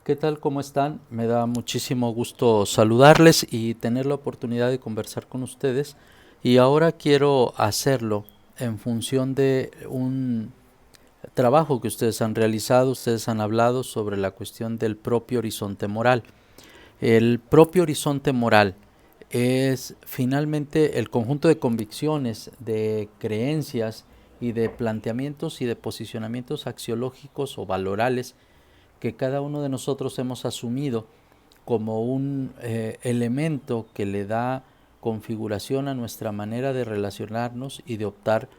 ¿Qué tal? ¿Cómo están? Me da muchísimo gusto saludarles y tener la oportunidad de conversar con ustedes. Y ahora quiero hacerlo en función de un trabajo que ustedes han realizado. Ustedes han hablado sobre la cuestión del propio horizonte moral. El propio horizonte moral es finalmente el conjunto de convicciones, de creencias y de planteamientos y de posicionamientos axiológicos o valorales que cada uno de nosotros hemos asumido como un elemento que le da configuración a nuestra manera de relacionarnos y de optar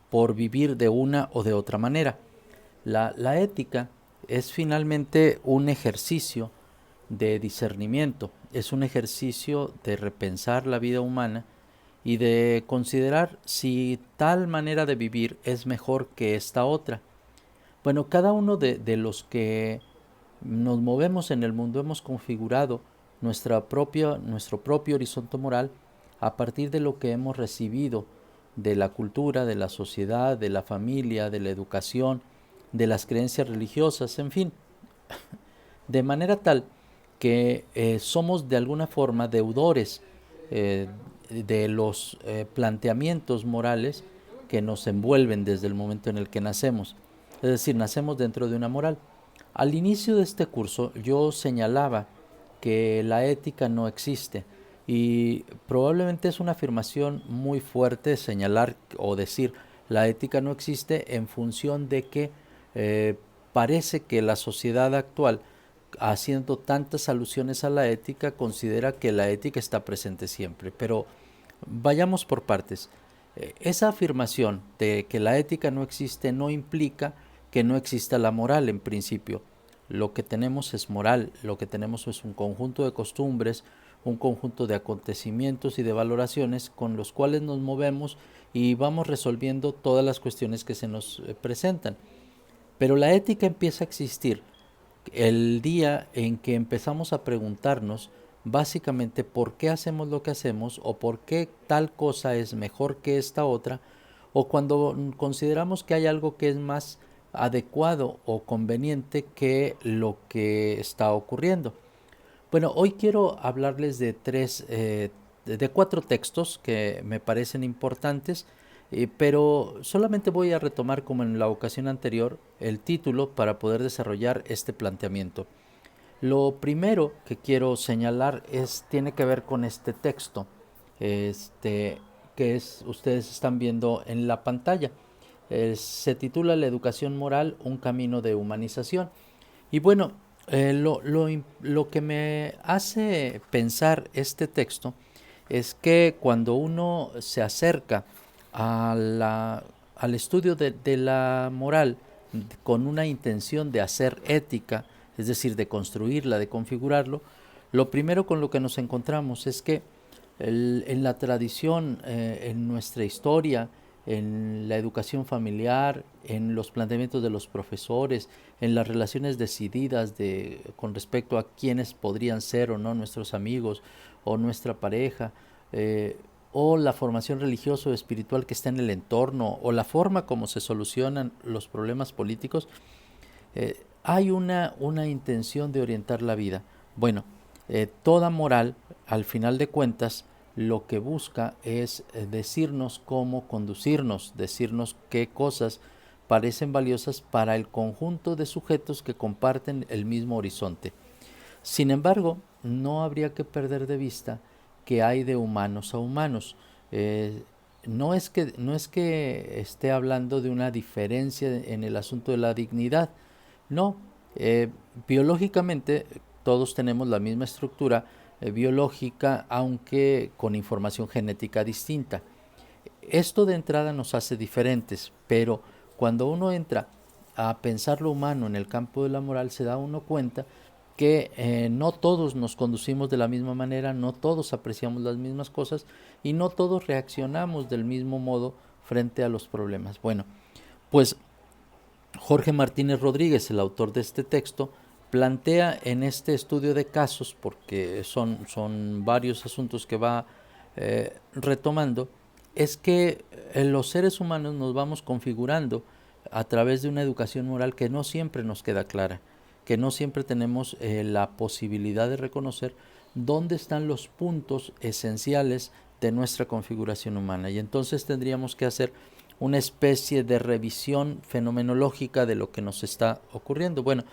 por vivir de una o de otra manera. La ética es finalmente un ejercicio de discernimiento, es un ejercicio de repensar la vida humana y de considerar si tal manera de vivir es mejor que esta otra. Bueno, cada uno de los que nos movemos en el mundo hemos configurado nuestro propio horizonte moral a partir de lo que hemos recibido de la cultura, de la sociedad, de la familia, de la educación, de las creencias religiosas, en fin, de manera tal que somos de alguna forma deudores eh, de los planteamientos morales que nos envuelven desde el momento en el que nacemos. Es decir, nacemos dentro de una moral. Al inicio de este curso yo señalaba que la ética no existe y probablemente es una afirmación muy fuerte señalar o decir la ética no existe en función de que eh, parece que la sociedad actual, haciendo tantas alusiones a la ética, considera que la ética está presente siempre. Pero vayamos por partes. Esa afirmación de que la ética no existe no implica que no exista la moral en principio. Lo que tenemos es moral, lo que tenemos es un conjunto de costumbres, un conjunto de acontecimientos y de valoraciones con los cuales nos movemos y vamos resolviendo todas las cuestiones que se nos presentan. Pero la ética empieza a existir el día en que empezamos a preguntarnos básicamente por qué hacemos lo que hacemos o por qué tal cosa es mejor que esta otra, o cuando consideramos que hay algo que es más adecuado o conveniente que lo que está ocurriendo. Bueno, hoy quiero hablarles de cuatro textos que me parecen importantes, pero solamente voy a retomar, como en la ocasión anterior, el título para poder desarrollar este planteamiento. Lo primero que quiero señalar tiene que ver con este texto, este, ustedes están viendo en la pantalla. Se titula La educación moral, un camino de humanización. Y bueno, lo que me hace pensar este texto es que cuando uno se acerca al estudio de la moral con una intención de hacer ética, es decir, de construirla, de configurarlo, lo primero con lo que nos encontramos es que en la tradición, en nuestra historia, en la educación familiar, en los planteamientos de los profesores, en las relaciones decididas con respecto a quiénes podrían ser o no nuestros amigos o nuestra pareja, eh, o la formación religiosa o espiritual que está en el entorno, o la forma como se solucionan los problemas políticos, hay una intención de orientar la vida. Bueno, toda moral, al final de cuentas, lo que busca es decirnos cómo conducirnos, decirnos qué cosas parecen valiosas para el conjunto de sujetos que comparten el mismo horizonte. Sin embargo, no habría que perder de vista que hay de humanos a humanos. Eh, no es que esté hablando de una diferencia en el asunto de la dignidad. No, eh, biológicamente todos tenemos la misma estructura biológica, aunque con información genética distinta. Esto de entrada nos hace diferentes, pero cuando uno entra a pensar lo humano en el campo de la moral, se da uno cuenta que no todos nos conducimos de la misma manera, no todos apreciamos las mismas cosas y no todos reaccionamos del mismo modo frente a los problemas. Bueno, pues Jorge Martínez Rodríguez, el autor de este texto, plantea en este estudio de casos, porque son varios asuntos que va retomando, es que los seres humanos nos vamos configurando a través de una educación moral que no siempre nos queda clara, que no siempre tenemos la posibilidad de reconocer dónde están los puntos esenciales de nuestra configuración humana. Y entonces tendríamos que hacer una especie de revisión fenomenológica de lo que nos está ocurriendo. Bueno,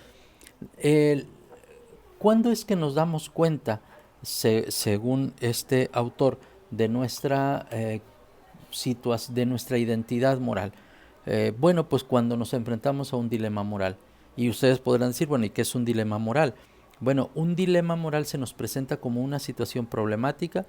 ¿cuándo es que nos damos cuenta, según este autor, de de nuestra identidad moral? Bueno, pues cuando nos enfrentamos a un dilema moral. Y ustedes podrán decir, bueno, ¿y qué es un dilema moral? Bueno, un dilema moral se nos presenta como una situación problemática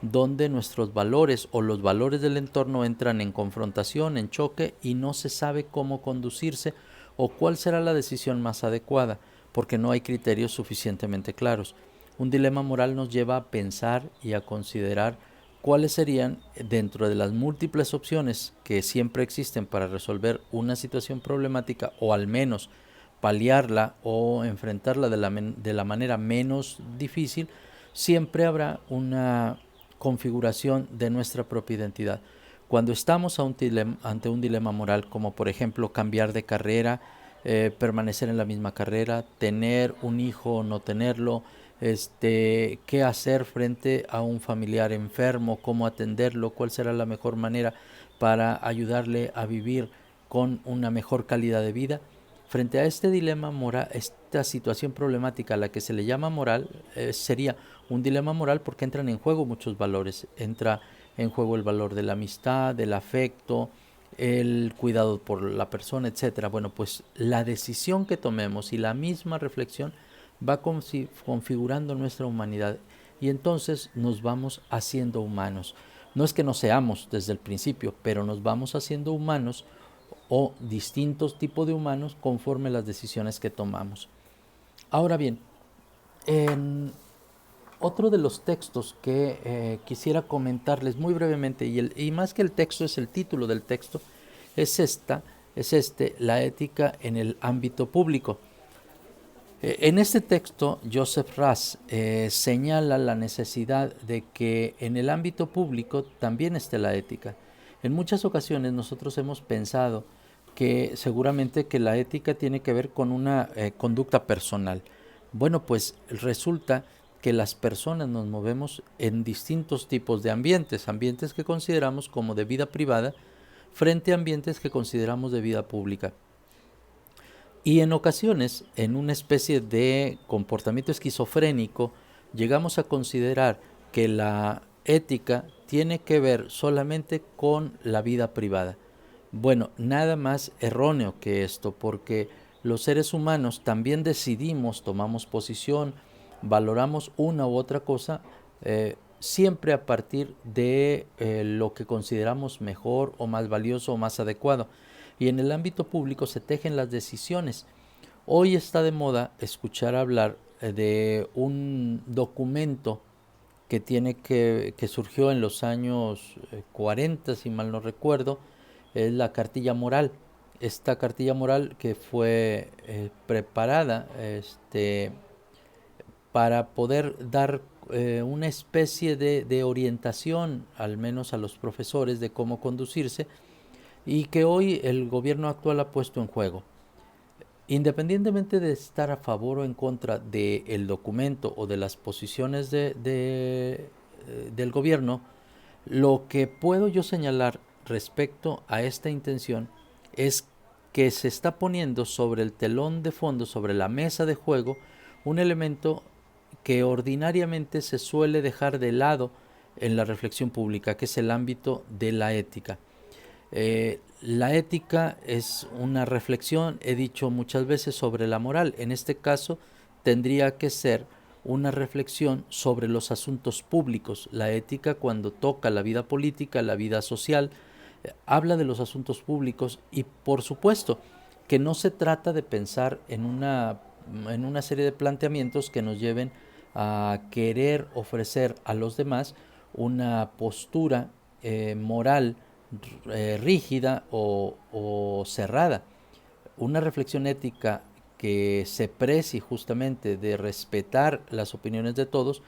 donde nuestros valores o los valores del entorno entran en confrontación, en choque, y no se sabe cómo conducirse o cuál será la decisión más adecuada, porque no hay criterios suficientemente claros. Un dilema moral nos lleva a pensar y a considerar cuáles serían, dentro de las múltiples opciones que siempre existen para resolver una situación problemática, o al menos paliarla o enfrentarla de la manera menos difícil, siempre habrá una configuración de nuestra propia identidad. Cuando estamos ante un dilema moral, como por ejemplo cambiar de carrera, permanecer en la misma carrera, tener un hijo o no tenerlo, qué hacer frente a un familiar enfermo, cómo atenderlo, cuál será la mejor manera para ayudarle a vivir con una mejor calidad de vida. Frente a este dilema moral, esta situación problemática a la que se le llama moral, sería un dilema moral porque entran en juego muchos valores. Entra en juego el valor de la amistad, del afecto, el cuidado por la persona, etcétera. Bueno, pues la decisión que tomemos y la misma reflexión va configurando nuestra humanidad, y entonces nos vamos haciendo humanos. No es que no seamos desde el principio, pero nos vamos haciendo humanos, o distintos tipos de humanos, conforme las decisiones que tomamos. Ahora bien, en otro de los textos que quisiera comentarles muy brevemente, y más que el texto es el título del texto, es la ética en el ámbito público. En este texto, Joseph Raz señala la necesidad de que en el ámbito público también esté la ética. En muchas ocasiones nosotros hemos pensado que seguramente que la ética tiene que ver con una conducta personal. Bueno, pues resulta que las personas nos movemos en distintos tipos de ambientes, ambientes que consideramos como de vida privada frente a ambientes que consideramos de vida pública. Y en ocasiones, en una especie de comportamiento esquizofrénico, llegamos a considerar que la ética tiene que ver solamente con la vida privada. Bueno, nada más erróneo que esto, porque los seres humanos también decidimos, tomamos posición, valoramos una u otra cosa, siempre a partir de lo que consideramos mejor o más valioso o más adecuado. Y en el ámbito público se tejen las decisiones. Hoy está de moda escuchar hablar de un documento que surgió en los años 40, si mal no recuerdo, es la cartilla moral. Esta cartilla moral que fue preparada para poder dar una especie de orientación, al menos a los profesores, de cómo conducirse, y que hoy el gobierno actual ha puesto en juego. Independientemente de estar a favor o en contra del documento o de las posiciones del gobierno, lo que puedo yo señalar respecto a esta intención es que se está poniendo sobre el telón de fondo, sobre la mesa de juego, un elemento que ordinariamente se suele dejar de lado en la reflexión pública, que es el ámbito de la ética. La ética es una reflexión, he dicho muchas veces, sobre la moral. En este caso tendría que ser una reflexión sobre los asuntos públicos. La ética, cuando toca la vida política, la vida social, habla de los asuntos públicos, y por supuesto que no se trata de pensar en una serie de planteamientos que nos lleven a querer ofrecer a los demás una postura moral rígida o cerrada. Una reflexión ética que se precie justamente de respetar las opiniones de todos,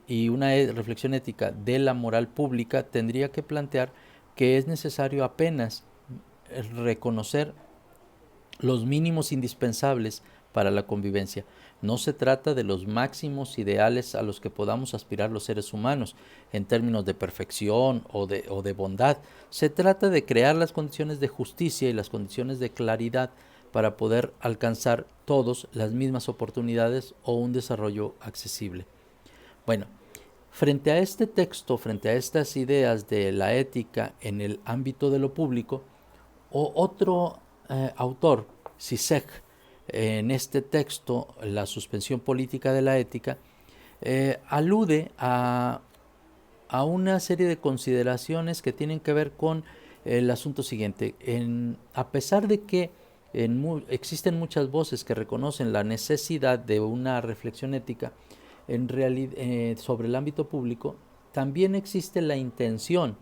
y una reflexión ética de la moral pública, tendría que plantear que es necesario apenas reconocer los mínimos indispensables para la convivencia. No se trata de los máximos ideales a los que podamos aspirar los seres humanos en términos de perfección o de bondad. Se trata de crear las condiciones de justicia y las condiciones de claridad para poder alcanzar todos las mismas oportunidades o un desarrollo accesible. Bueno, frente a este texto, frente a estas ideas de la ética en el ámbito de lo público, otro autor, Zizek, en este texto, La suspensión política de la ética, alude a una serie de consideraciones que tienen que ver con el asunto siguiente. A pesar de que existen muchas voces que reconocen la necesidad de una reflexión ética sobre el ámbito público, también existe la intención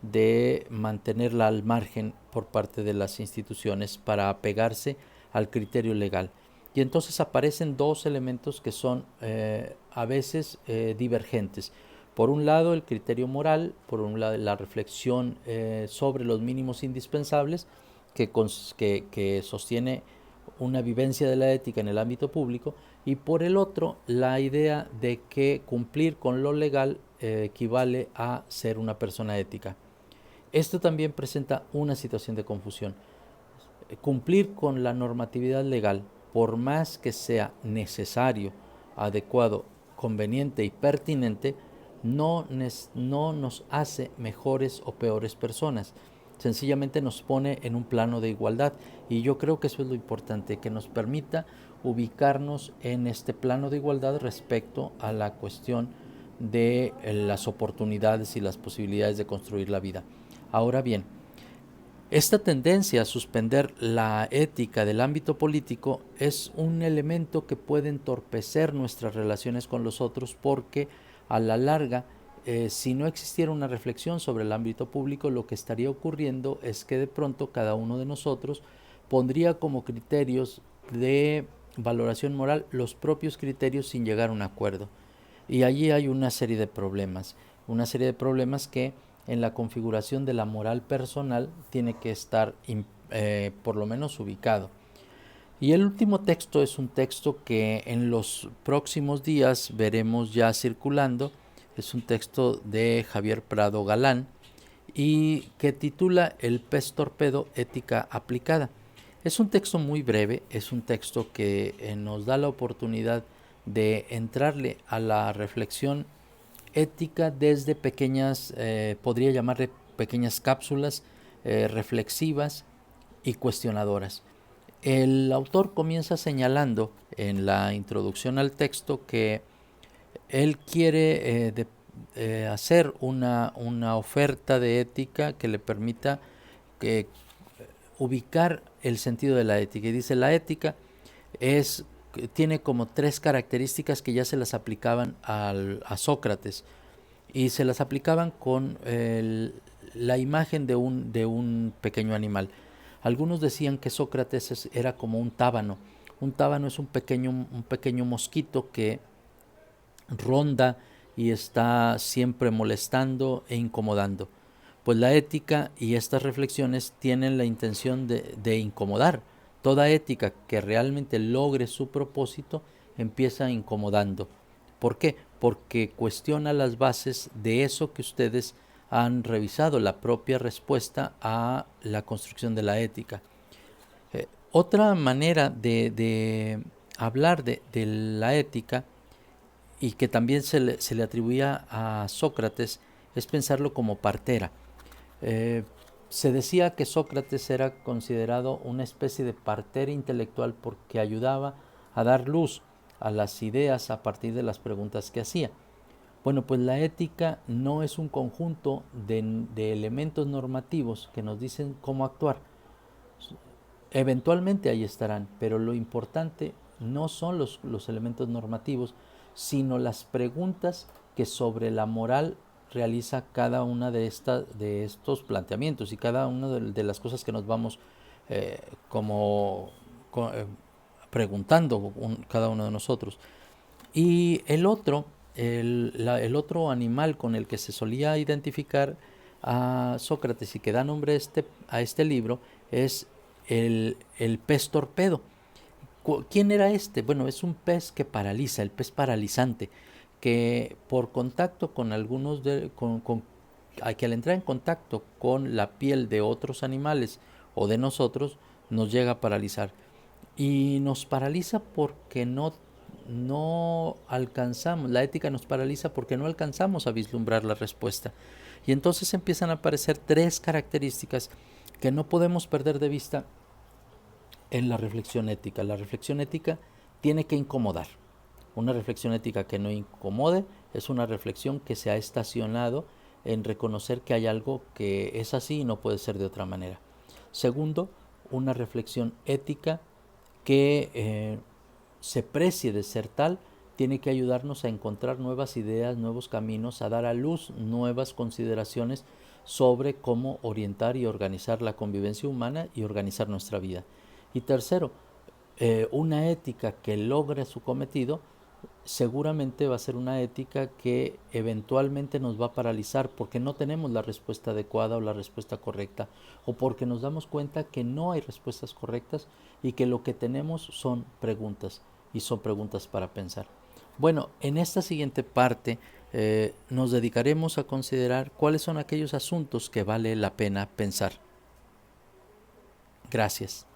de mantenerla al margen por parte de las instituciones para apegarse al criterio legal. Y entonces aparecen dos elementos que son a veces divergentes. Por un lado, el criterio moral, por un lado, la reflexión sobre los mínimos indispensables que sostiene una vivencia de la ética en el ámbito público, y por el otro, la idea de que cumplir con lo legal equivale a ser una persona ética. Esto también presenta una situación de confusión. Cumplir con la normatividad legal, por más que sea necesario, adecuado, conveniente y pertinente, no nos hace mejores o peores personas. Sencillamente nos pone en un plano de igualdad, y yo creo que eso es lo importante, que nos permita ubicarnos en este plano de igualdad respecto a la cuestión de las oportunidades y las posibilidades de construir la vida. Ahora bien, esta tendencia a suspender la ética del ámbito político es un elemento que puede entorpecer nuestras relaciones con los otros, porque a la larga, si no existiera una reflexión sobre el ámbito público, lo que estaría ocurriendo es que de pronto cada uno de nosotros pondría como criterios de valoración moral los propios criterios sin llegar a un acuerdo. Y allí hay una serie de problemas que en la configuración de la moral personal tiene que estar por lo menos ubicado. Y el último texto es un texto que en los próximos días veremos ya circulando. Es un texto de Javier Prado Galán y que titula El pez torpedo, ética aplicada. Es un texto muy breve, es un texto que nos da la oportunidad de entrarle a la reflexión ética desde pequeñas, podría llamarle pequeñas cápsulas reflexivas y cuestionadoras. El autor comienza señalando en la introducción al texto que él quiere hacer una oferta de ética que le permita ubicar el sentido de la ética. Y dice, la ética tiene como tres características que ya se las aplicaban a Sócrates, y se las aplicaban con la imagen de un pequeño animal. Algunos decían que Sócrates era como un tábano. Un tábano es un pequeño mosquito que ronda y está siempre molestando e incomodando. Pues la ética y estas reflexiones tienen la intención de incomodar. Toda ética que realmente logre su propósito empieza incomodando. ¿Por qué? Porque cuestiona las bases de eso que ustedes han revisado, la propia respuesta a la construcción de la ética. Otra manera de hablar de la ética, y que también se le atribuía a Sócrates, es pensarlo como partera. Se decía que Sócrates era considerado una especie de partera intelectual porque ayudaba a dar luz a las ideas a partir de las preguntas que hacía. Bueno, pues la ética no es un conjunto de elementos normativos que nos dicen cómo actuar. Eventualmente ahí estarán, pero lo importante no son los elementos normativos, sino las preguntas que sobre la moral realiza cada una de estos planteamientos y cada una de las cosas que nos vamos preguntando cada uno de nosotros. Y el otro animal con el que se solía identificar a Sócrates y que da nombre a este libro es el pez torpedo. ¿Quién era este? Bueno, es un pez que paraliza, el pez paralizante, que por contacto con algunos que al entrar en contacto con la piel de otros animales o de nosotros, nos llega a paralizar. Y nos paraliza porque no alcanzamos, la ética nos paraliza porque no alcanzamos a vislumbrar la respuesta. Y entonces empiezan a aparecer tres características que no podemos perder de vista en la reflexión ética. La reflexión ética tiene que incomodar. Una reflexión ética que no incomode es una reflexión que se ha estacionado en reconocer que hay algo que es así y no puede ser de otra manera. Segundo, una reflexión ética que se precie de ser tal, tiene que ayudarnos a encontrar nuevas ideas, nuevos caminos, a dar a luz nuevas consideraciones sobre cómo orientar y organizar la convivencia humana y organizar nuestra vida. Y tercero, una ética que logre su cometido seguramente va a ser una ética que eventualmente nos va a paralizar porque no tenemos la respuesta adecuada o la respuesta correcta, o porque nos damos cuenta que no hay respuestas correctas y que lo que tenemos son preguntas, y son preguntas para pensar. Bueno, en esta siguiente parte nos dedicaremos a considerar cuáles son aquellos asuntos que vale la pena pensar. Gracias.